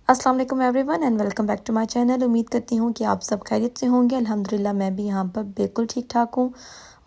अस्सलाम वालेकुम everyone and welcome back to my channel. उम्मीद करती हूँ कि आप सब खैरियत से होंगे। अल्हम्दुलिल्लाह मैं भी यहाँ पर बिल्कुल ठीक ठाक हूँ।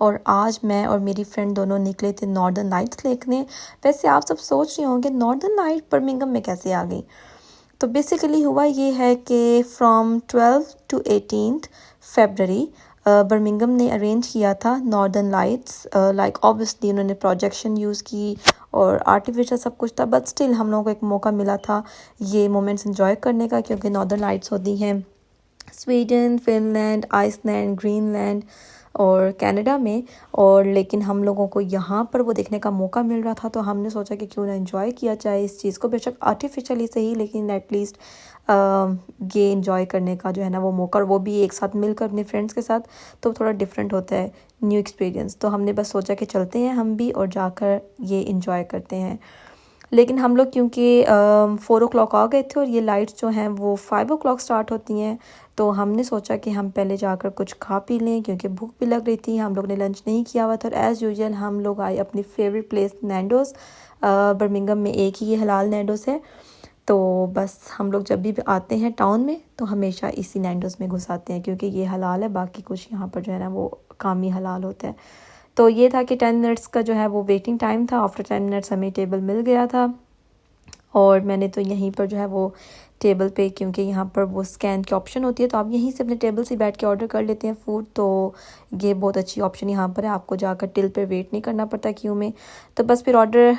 और आज मैं और मेरी फ्रेंड दोनों निकले थे नॉर्दर्न लाइट्स देखने। वैसे आप सब सोच रहे होंगे नॉर्दर्न लाइट बर्मिंघम में कैसे आ गई। तो बेसिकली हुआ ये है कि फ्रॉम 12 टू 18 फरवरी बर्मिंघम ने अरेंज किया था नॉर्दर्न लाइट्स। लाइक ऑब्वियसली उन्होंने प्रोजेक्शन यूज़ की और आर्टिफिशियल सब कुछ था, बट स्टिल हम लोगों को एक मौका मिला था ये मोमेंट्स एंजॉय करने का, क्योंकि नॉर्दर्न लाइट्स होती हैं स्वीडन, फिनलैंड, आइसलैंड, ग्रीनलैंड और कनाडा में। और लेकिन हम लोगों को यहाँ पर वो देखने का मौका मिल रहा था, तो हमने सोचा कि क्यों ना एंजॉय किया जाए इस चीज़ को, बेशक आर्टिफिशियली सही लेकिन एटलीस्ट ये इंजॉय करने का जो है ना वो मौका, और वो भी एक साथ मिलकर अपने फ्रेंड्स के साथ, तो थोड़ा डिफरेंट होता है न्यू एक्सपीरियंस। तो हमने बस सोचा कि चलते हैं हम भी और जाकर ये इंजॉय करते हैं। लेकिन हम लोग क्योंकि 4 o'clock आ गए थे और ये लाइट्स जो हैं वो 5 o'clock स्टार्ट होती हैं, तो हमने सोचा कि हम पहले जाकर कुछ खा पी लें, क्योंकि भूख भी लग रही थी। हम लोग ने लंच नहीं किया हुआ था और एज़ यूजुअल हम लोग आए अपनी फेवरेट प्लेस नैंडोज़। बर्मिंघम में एक ही ये हलाल नैंडोज़ है, तो बस हम लोग जब भी आते हैं टाउन में तो हमेशा इसी नैंडोज़ में घुस आते हैं, क्योंकि ये हलाल है। बाकी कुछ यहाँ पर जो है ना वो कामी हलाल होता है। तो ये था कि 10 मिनट्स का जो है वो वेटिंग टाइम था। आफ्टर 10 मिनट्स हमें टेबल मिल गया था और मैंने तो यहीं पर जो है वो टेबल पे, क्योंकि यहाँ पर वो स्कैन की ऑप्शन होती है तो आप यहीं से अपने टेबल से बैठ के ऑर्डर कर लेते हैं फ़ूड। तो ये बहुत अच्छी ऑप्शन यहाँ पर है, आपको जाकर टिल पे वेट नहीं करना पड़ता क्यू में। तो बस फिर ऑर्डर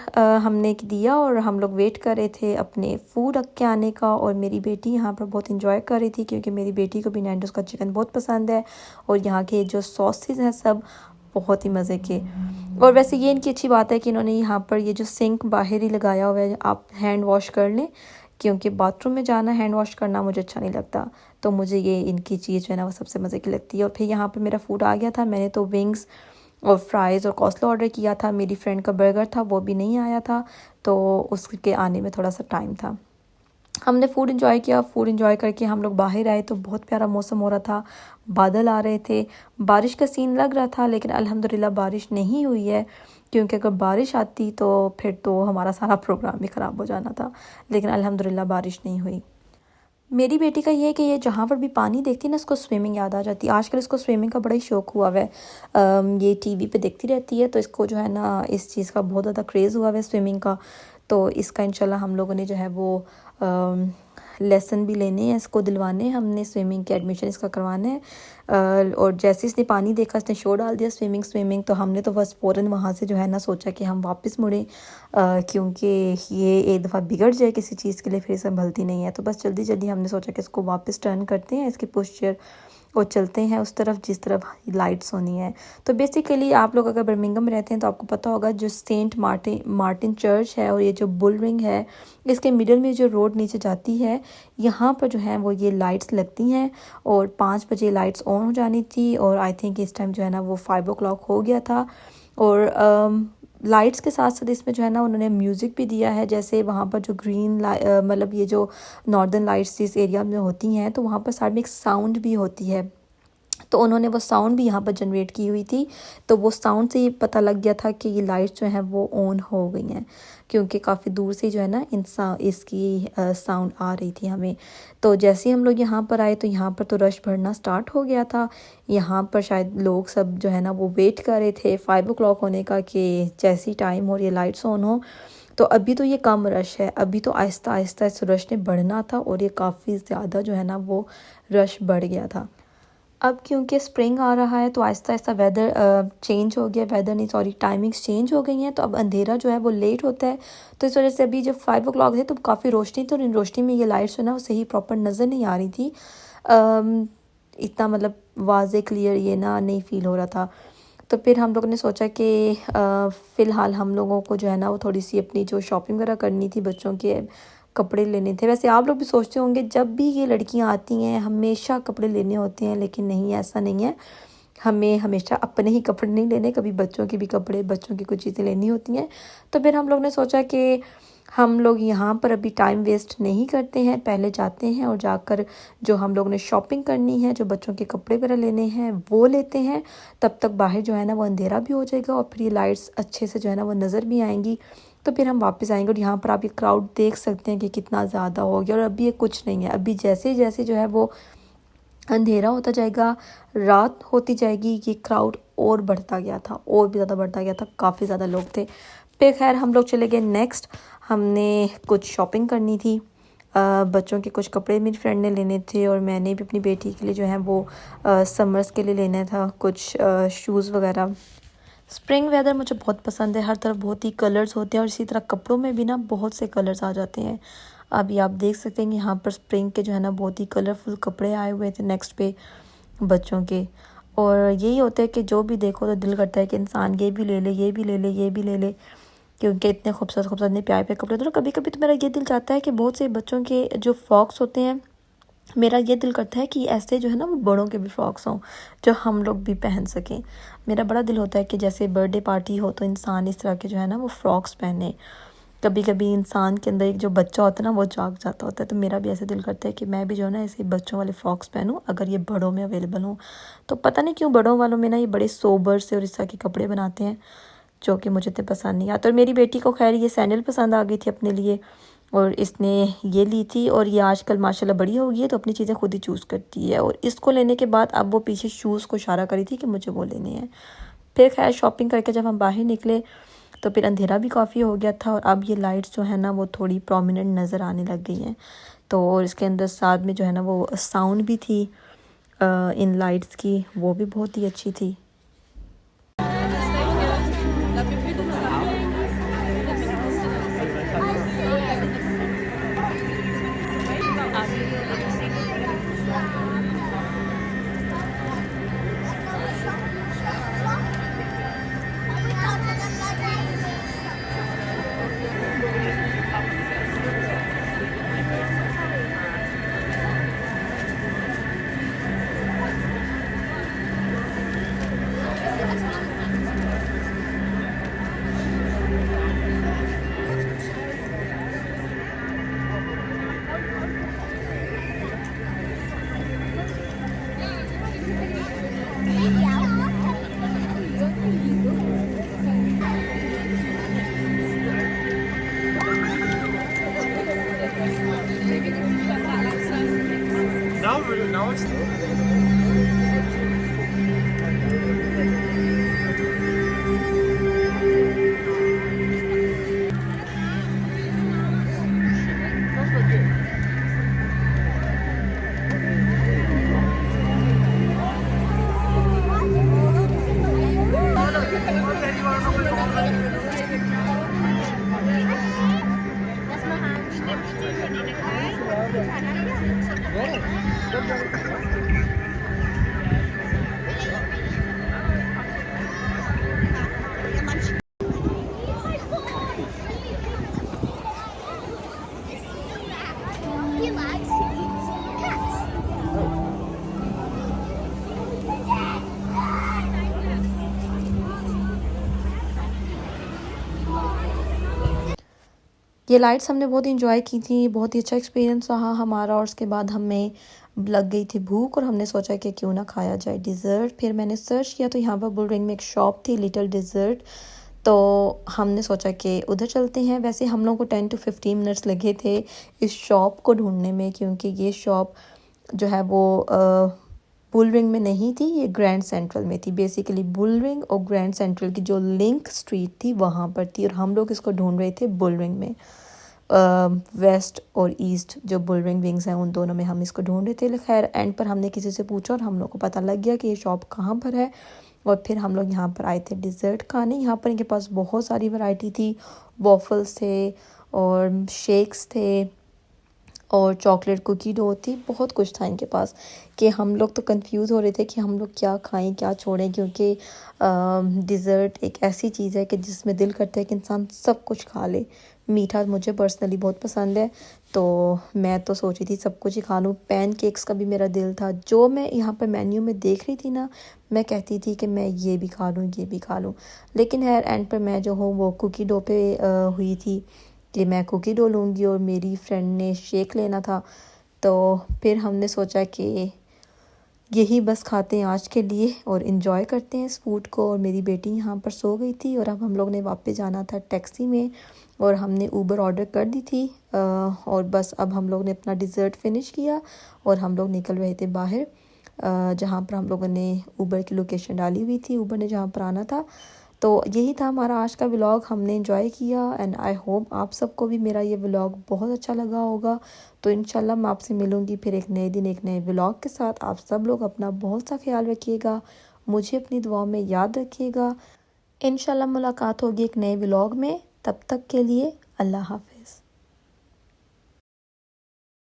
हमने दिया और हम लोग वेट कर रहे थे अपने फ़ूड के आने का। और मेरी बेटी यहाँ पर बहुत इंजॉय कर रही थी, क्योंकि मेरी बेटी को भी नैंडोज़ का चिकन बहुत पसंद है और यहाँ के जो सॉसेज हैं सब बहुत ही मज़े के। और वैसे ये इनकी अच्छी बात है कि इन्होंने यहाँ पर ये जो सिंक बाहर ही लगाया हुआ है, आप हैंड वॉश कर लें, क्योंकि बाथरूम में जाना हैंड वॉश करना मुझे अच्छा नहीं लगता। तो मुझे ये इनकी चीज़ जो है ना वो सबसे मज़े की लगती है। और फिर यहाँ पर मेरा फ़ूड आ गया था। मैंने तो विंग्स और फ्राइज़ और कॉस्लो ऑर्डर किया था। मेरी फ्रेंड का बर्गर था, वो भी नहीं आया था, तो उसके आने में थोड़ा सा टाइम था। हमने फ़ूड इंजॉय किया। फ़ूड इंजॉय करके हम लोग बाहर आए तो बहुत प्यारा मौसम हो रहा था, बादल आ रहे थे, बारिश का सीन लग रहा था, लेकिन अल्हम्दुलिल्लाह बारिश नहीं हुई है, क्योंकि अगर बारिश आती तो फिर तो हमारा सारा प्रोग्राम भी ख़राब हो जाना था। लेकिन अल्हम्दुलिल्लाह बारिश नहीं हुई। मेरी बेटी का ये है कि ये जहाँ पर भी पानी देखती है ना, इसको स्विमिंग याद आ जाती है। आजकल इसको स्विमिंग का बड़ा ही शौक़ हुआ है। ये टीवी पे देखती रहती है, तो इसको जो है ना इस चीज़ का बहुत ज़्यादा क्रेज़ हुआ है स्विमिंग का। तो इसका इंशाल्लाह हम लोगों ने जो है वो लेसन भी लेने हैं, इसको दिलवाने हैं, हमने स्विमिंग के एडमिशन इसका करवाना है। और जैसे इसने पानी देखा इसने शो डाल दिया स्विमिंग स्विमिंग, तो हमने तो बस फ़ौरन वहाँ से जो है ना सोचा कि हम वापस मुड़ें, क्योंकि ये एक दफ़ा बिगड़ जाए किसी चीज़ के लिए फिर संभलती नहीं है। तो बस जल्दी जल्दी हमने सोचा कि इसको वापस टर्न करते हैं, इसकी पोस्चर, और चलते हैं उस तरफ जिस तरफ लाइट्स होनी है। तो बेसिकली आप लोग अगर बर्मिंघम में रहते हैं तो आपको पता होगा जो सेंट मार्टिन चर्च है और ये जो बुल रिंग है, इसके मिडल में जो रोड नीचे जाती है, यहाँ पर जो है वो ये लाइट्स लगती हैं। और 5 बजे लाइट्स ऑन हो जानी थी और आई थिंक इस टाइम जो है ना वो 5 o'clock हो गया था। और लाइट्स के साथ साथ इसमें जो है ना उन्होंने म्यूज़िक भी दिया है। जैसे वहाँ पर जो मतलब ये जो नॉर्दर्न लाइट्स जिस एरिया में होती हैं, तो वहाँ पर साइड में एक साउंड भी होती है, तो उन्होंने वो साउंड भी यहाँ पर जनरेट की हुई थी। तो वो साउंड से ये पता लग गया था कि ये लाइट्स जो हैं वो ऑन हो गई हैं, क्योंकि काफ़ी दूर से जो है ना इसकी साउंड आ रही थी हमें। तो जैसे ही हम लोग यहाँ पर आए तो यहाँ पर तो रश भरना स्टार्ट हो गया था। यहाँ पर शायद लोग सब जो है ना वो वेट कर रहे थे 5 o'clock होने का, कि जैसी टाइम और ये लाइट्स ऑन हो। तो अभी तो ये कम रश है, अभी तो आहिस्ता आहिस्ता इस रश ने बढ़ना था और ये काफ़ी ज़्यादा जो है ना वो रश बढ़ गया था। अब क्योंकि स्प्रिंग आ रहा है तो आहिस्ता आहिस्ता वेदर चेंज हो गया, वेदर नहीं सॉरी टाइमिंग्स चेंज हो गई हैं, तो अब अंधेरा जो है वो लेट होता है। तो इस वजह से अभी जब 5 o'clock थे तो काफ़ी रोशनी थी और इन रोशनी में ये लाइट्स जो है ना वो सही प्रॉपर नज़र नहीं आ रही थी। इतना मतलब वाजे क्लियर ये ना नहीं फील हो रहा था। तो फिर हम लोगों ने सोचा कि फ़िलहाल हम लोगों को जो है ना वो थोड़ी सी अपनी जो शॉपिंग वगैरह करनी थी, बच्चों के कपड़े लेने थे। वैसे आप लोग भी सोचते होंगे जब भी ये लड़कियां आती हैं हमेशा कपड़े लेने होते हैं, लेकिन नहीं, ऐसा नहीं है। हमें हमेशा अपने ही कपड़े नहीं लेने, कभी बच्चों के भी कपड़े, बच्चों की कुछ चीज़ें लेनी होती हैं। तो फिर हम लोग ने सोचा कि हम लोग यहाँ पर अभी टाइम वेस्ट नहीं करते हैं, पहले जाते हैं और जाकर जो हम लोग ने शॉपिंग करनी है, जो बच्चों के कपड़े वगैरह लेने हैं वो लेते हैं। तब तक बाहर जो है ना वो अंधेरा भी हो जाएगा और फिर ये लाइट्स अच्छे से जो है ना वो नज़र भी आएंगी। तो फिर हम वापस आएंगे। और यहाँ पर आप ये क्राउड देख सकते हैं कि कितना ज़्यादा हो गया। और अभी ये कुछ नहीं है, अभी जैसे जैसे जो है वो अंधेरा होता जाएगा, रात होती जाएगी, ये क्राउड और बढ़ता गया था, और भी ज़्यादा बढ़ता गया था, काफ़ी ज़्यादा लोग थे। फिर खैर हम लोग चले गए नेक्स्ट, हमने कुछ शॉपिंग करनी थी। बच्चों के कुछ कपड़े मेरी फ्रेंड ने लेने थे, और मैंने भी अपनी बेटी के लिए जो है वो समर्स के लिए लेना था कुछ शूज़ वगैरह। स्प्रिंग वेदर मुझे बहुत पसंद है, हर तरफ बहुत ही कलर्स होते हैं, और इसी तरह कपड़ों में भी ना बहुत से कलर्स आ जाते हैं। अभी आप देख सकते हैं कि यहाँ पर स्प्रिंग के जो है ना बहुत ही कलरफुल कपड़े आए हुए थे नेक्स्ट पे बच्चों के। और यही होता है कि जो भी देखो तो दिल करता है कि इंसान ये भी ले ले, ये भी ले ले, ये भी ले ले, क्योंकि इतने खूबसूरत खूबसूरत इतने प्यारे प्यारे कपड़े। तो कभी कभी तो मेरा ये दिल चाहता है कि बहुत से बच्चों के जो फ्रॉक्स होते हैं, मेरा ये दिल करता है कि ऐसे जो है ना वो बड़ों के भी फ्रॉक्स हों जो हम लोग भी पहन सकें। मेरा बड़ा दिल होता है कि जैसे बर्थडे पार्टी हो तो इंसान इस तरह के जो है ना वो फ्रॉक्स पहने। कभी कभी इंसान के अंदर एक जो बच्चा होता है ना वो जाग जाता होता है। तो मेरा भी ऐसे दिल करता है कि मैं भी जो है ना ऐसे बच्चों वाले फ्रॉक्स पहनूं, अगर ये बड़ों में अवेलेबल हों। तो पता नहीं क्यों बड़ों वालों में ना ये बड़े सोबर से और इस तरह के कपड़े बनाते हैं जो कि मुझे इतने पसंद नहीं आते। और मेरी बेटी को खैर ये सैंडल पसंद आ गई थी अपने लिए, और इसने ये ली थी। और ये आजकल माशाल्लाह बड़ी हो गई है तो अपनी चीज़ें खुद ही चूज़ करती है। और इसको लेने के बाद अब वो पीछे शूज़ को इशारा करी थी कि मुझे वो लेने हैं। फिर खैर शॉपिंग करके जब हम बाहर निकले तो फिर अंधेरा भी काफ़ी हो गया था, और अब ये लाइट्स जो है ना वो थोड़ी प्रोमिनेंट नज़र आने लग गई हैं। तो और इसके अंदर साथ में जो है ना वो साउंड भी थी इन लाइट्स की, वो भी बहुत ही अच्छी थी। Now it's He likes to eat cats. ये लाइट्स हमने बहुत इंजॉय की थी, बहुत ही अच्छा एक्सपीरियंस रहा हमारा। और उसके बाद हमें लग गई थी भूख, और हमने सोचा कि क्यों ना खाया जाए डिज़र्ट। फिर मैंने सर्च किया तो यहाँ पर बुल रिंग में एक शॉप थी लिटिल डिज़र्ट, तो हमने सोचा कि उधर चलते हैं। वैसे हम लोगों को 10 to 15 मिनट्स लगे थे इस शॉप को ढूंढने में, क्योंकि ये शॉप जो है वो बुल रिंग में नहीं थी, ये ग्रैंड सेंट्रल में थी। बेसिकली बुल रिंग और ग्रैंड सेंट्रल की जो लिंक स्ट्रीट थी वहाँ पर थी, और हम लोग इसको ढूंढ रहे थे बुल रिंग में। वेस्ट और ईस्ट जो बुल रिंग विंग्स हैं उन दोनों में हम इसको ढूंढ रहे थे। खैर एंड पर हमने किसी से पूछा और हम लोग को पता लग गया कि ये शॉप कहाँ पर है। और फिर हम लोग यहाँ पर आए थे डिज़र्ट खाने। यहाँ पर इनके पास बहुत सारी वैरायटी थी, वॉफल्स थे और शेक्स थे और चॉकलेट कुकी डो थी, बहुत कुछ था इनके पास कि हम लोग तो कंफ्यूज हो रहे थे कि हम लोग क्या खाएं क्या छोड़ें, क्योंकि डिज़र्ट एक ऐसी चीज़ है कि जिसमें दिल करता है कि इंसान सब कुछ खा ले। मीठा मुझे पर्सनली बहुत पसंद है, तो मैं तो सोची थी सब कुछ ही खा लूँ। पैन केक्स का भी मेरा दिल था, जो मैं यहाँ पर मेन्यू में देख रही थी ना, मैं कहती थी कि मैं ये भी खा लूँ ये भी खा लूँ। लेकिन यार एंड पर मैं जो हूँ वो कुकी डो पे हुई थी कि मैं कुकी डो लूँगी, और मेरी फ्रेंड ने शेक लेना था। तो फिर हमने सोचा कि यही बस खाते हैं आज के लिए और इन्जॉय करते हैं इस फूड को। और मेरी बेटी यहाँ पर सो गई थी और अब हम लोग ने वापस जाना था टैक्सी में और हमने ऊबर ऑर्डर कर दी थी। और बस अब हम लोग ने अपना डिज़र्ट फिनिश किया और हम लोग निकल रहे थे बाहर, जहाँ पर हम लोगों ने ऊबर की लोकेशन डाली हुई थी, ऊबर ने जहाँ पर आना था। तो यही था हमारा आज का व्लॉग, हमने एंजॉय किया एंड आई होप आप सबको भी मेरा ये व्लॉग बहुत अच्छा लगा होगा। तो इंशाल्लाह मैं आपसे मिलूँगी फिर एक नए दिन एक नए व्लॉग के साथ। आप सब लोग अपना बहुत सा ख्याल रखिएगा, मुझे अपनी दुआओं में याद रखिएगा। इंशाल्लाह मुलाकात होगी एक नए व्लॉग में, तब तक के लिए अल्लाह हाफ़िज़।